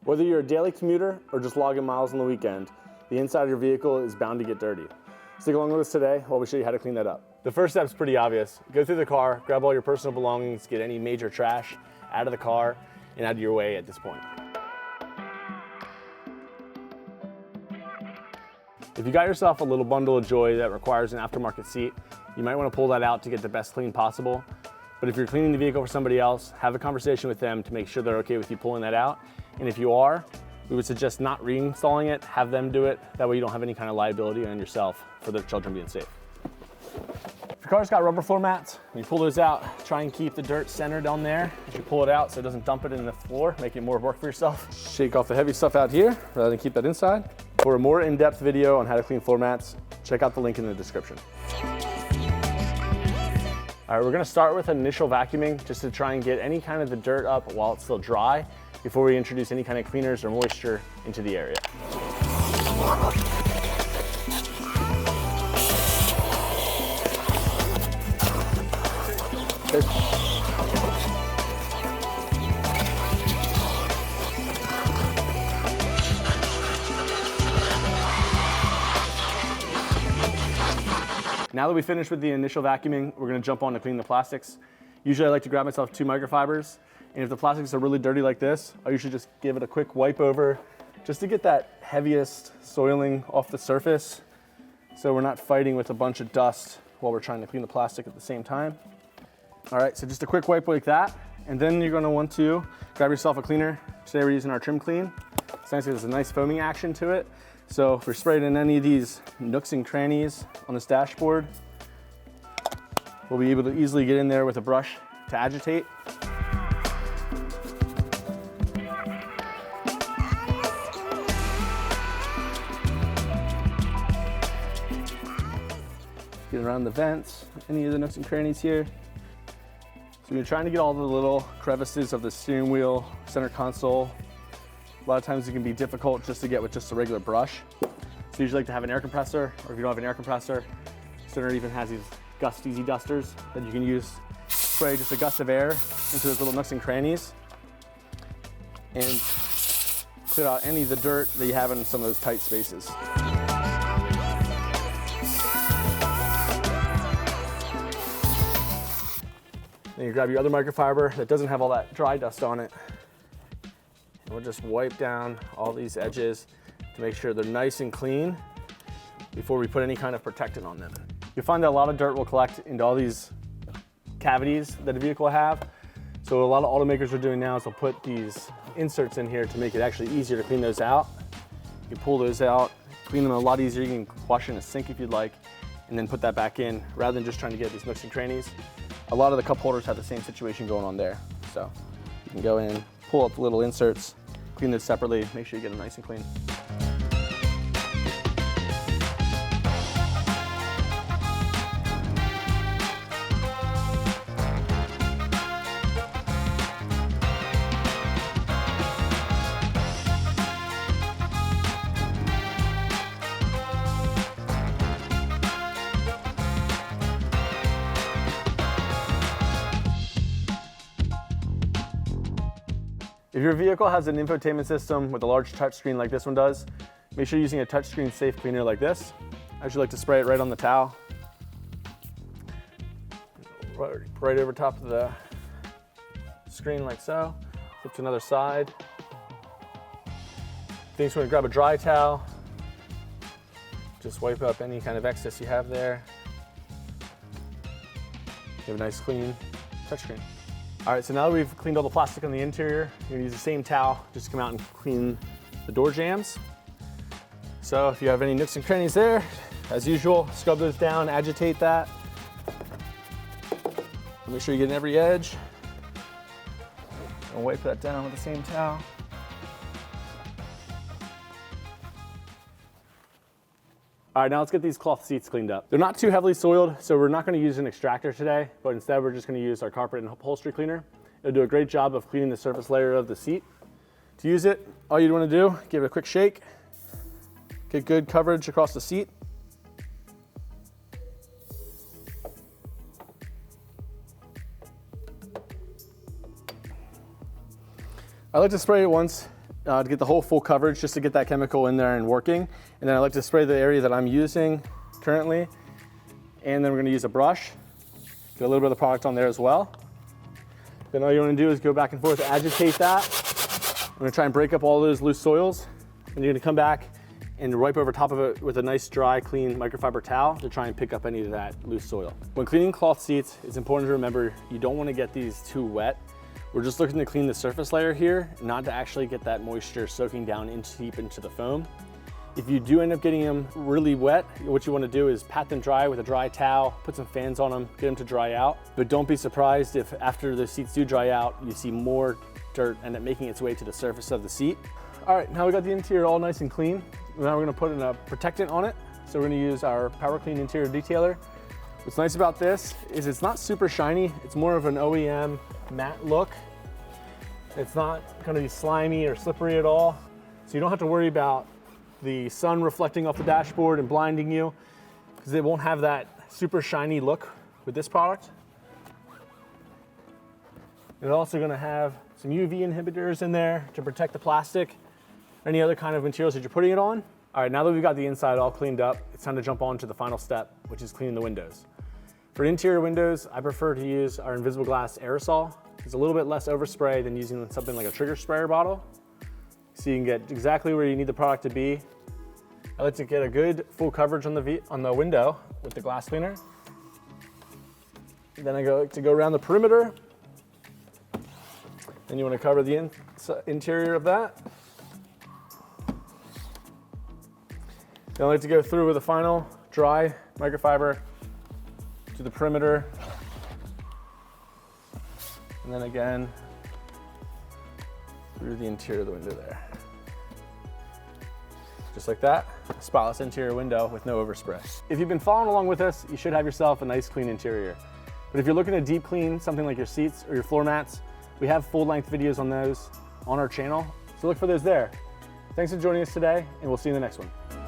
Whether you're a daily commuter or just logging miles on the weekend, the inside of your vehicle is bound to get dirty. Stick along with us today while we show you how to clean that up. The first step is pretty obvious. Go through the car, grab all your personal belongings, get any major trash out of the car and out of your way at this point. If you got yourself a little bundle of joy that requires an aftermarket seat, you might want to pull that out to get the best clean possible. But if you're cleaning the vehicle for somebody else, have a conversation with them to make sure they're okay with you pulling that out. And if you are, we would suggest not reinstalling it, have them do it. That way you don't have any kind of liability on yourself for the children being safe. If your car's got rubber floor mats, when you pull those out, try and keep the dirt centered on there as you pull it out so it doesn't dump it in the floor, make it more work for yourself. Shake off the heavy stuff out here rather than keep that inside. For a more in-depth video on how to clean floor mats, check out the link in the description. All right, we're gonna start with initial vacuuming just to try and get any kind of the dirt up while it's still dry before we introduce any kind of cleaners or moisture into the area. Okay. Now that we finished with the initial vacuuming, we're gonna jump on to clean the plastics. Usually I like to grab myself 2 microfibers, and if the plastics are really dirty like this, I usually just give it a quick wipe over just to get that heaviest soiling off the surface so we're not fighting with a bunch of dust while we're trying to clean the plastic at the same time. All right, so just a quick wipe like that, and then you're gonna want to grab yourself a cleaner. Today we're using our trim clean. It's nice, there's a nice foaming action to it. So if we're spraying in any of these nooks and crannies on this dashboard, we'll be able to easily get in there with a brush to agitate. Get around the vents, any of the nooks and crannies here. So you're trying to get all the little crevices of the steering wheel, center console. A lot of times it can be difficult just to get with just a regular brush. So you usually like to have an air compressor, or if you don't have an air compressor, Center even has these Gust Easy Dusters that you can use. Spray just a gust of air into those little nooks and crannies and clear out any of the dirt that you have in some of those tight spaces. Then you grab your other microfiber that doesn't have all that dry dust on it. And we'll just wipe down all these edges to make sure they're nice and clean before we put any kind of protectant on them. You'll find that a lot of dirt will collect into all these cavities that a vehicle will have. So a lot of automakers are doing now is they'll put these inserts in here to make it actually easier to clean those out. You can pull those out, clean them a lot easier. You can wash in a sink if you'd like, and then put that back in rather than just trying to get these nooks and crannies. A lot of the cup holders have the same situation going on there. So you can go in, pull out the little inserts, clean those separately, make sure you get them nice and clean. If your vehicle has an infotainment system with a large touchscreen like this one does, make sure you're using a touchscreen safe cleaner like this. I usually like to spray it right on the towel. Right over top of the screen like so. Flip to another side. Then you just want to grab a dry towel. Just wipe up any kind of excess you have there. You have a nice clean touchscreen. All right, so now that we've cleaned all the plastic on the interior, you're gonna use the same towel just to come out and clean the door jambs. So if you have any nooks and crannies there, as usual, scrub those down, agitate that. Make sure you get in every edge. And wipe that down with the same towel. All right, now let's get these cloth seats cleaned up. They're not too heavily soiled, so we're not gonna use an extractor today, but instead we're just gonna use our carpet and upholstery cleaner. It'll do a great job of cleaning the surface layer of the seat. To use it, all you wanna do, give it a quick shake, get good coverage across the seat. I like to spray it once to get the whole full coverage, just to get that chemical in there and working. And then I like to spray the area that I'm using currently. And then we're gonna use a brush, get a little bit of the product on there as well. Then all you wanna do is go back and forth, agitate that. I'm gonna try and break up all those loose soils. And you're gonna come back and wipe over top of it with a nice dry, clean microfiber towel to try and pick up any of that loose soil. When cleaning cloth seats, it's important to remember you don't wanna get these too wet. We're just looking to clean the surface layer here, not to actually get that moisture soaking down deep into the foam. If you do end up getting them really wet, what you wanna do is pat them dry with a dry towel, put some fans on them, get them to dry out. But don't be surprised if after the seats do dry out, you see more dirt end up making its way to the surface of the seat. All right, now we got the interior all nice and clean. Now we're gonna put in a protectant on it. So we're gonna use our Power Clean Interior Detailer. What's nice about this is it's not super shiny. It's more of an OEM matte look. It's not gonna be slimy or slippery at all. So you don't have to worry about the sun reflecting off the dashboard and blinding you, because it won't have that super shiny look with this product. It's also gonna have some UV inhibitors in there to protect the plastic, any other kind of materials that you're putting it on. All right, now that we've got the inside all cleaned up, it's time to jump on to the final step, which is cleaning the windows. For interior windows, I prefer to use our invisible glass aerosol. It's a little bit less overspray than using something like a trigger sprayer bottle. So you can get exactly where you need the product to be. I like to get a good full coverage on the window with the glass cleaner. Then I like to go around the perimeter. Then you want to cover the interior of that. Then I like to go through with a final dry microfiber to the perimeter. And then again, through the interior of the window there. Just like that, a spotless interior window with no overspray. If you've been following along with us, you should have yourself a nice clean interior. But if you're looking to deep clean something like your seats or your floor mats, we have full length videos on those on our channel. So look for those there. Thanks for joining us today, and we'll see you in the next one.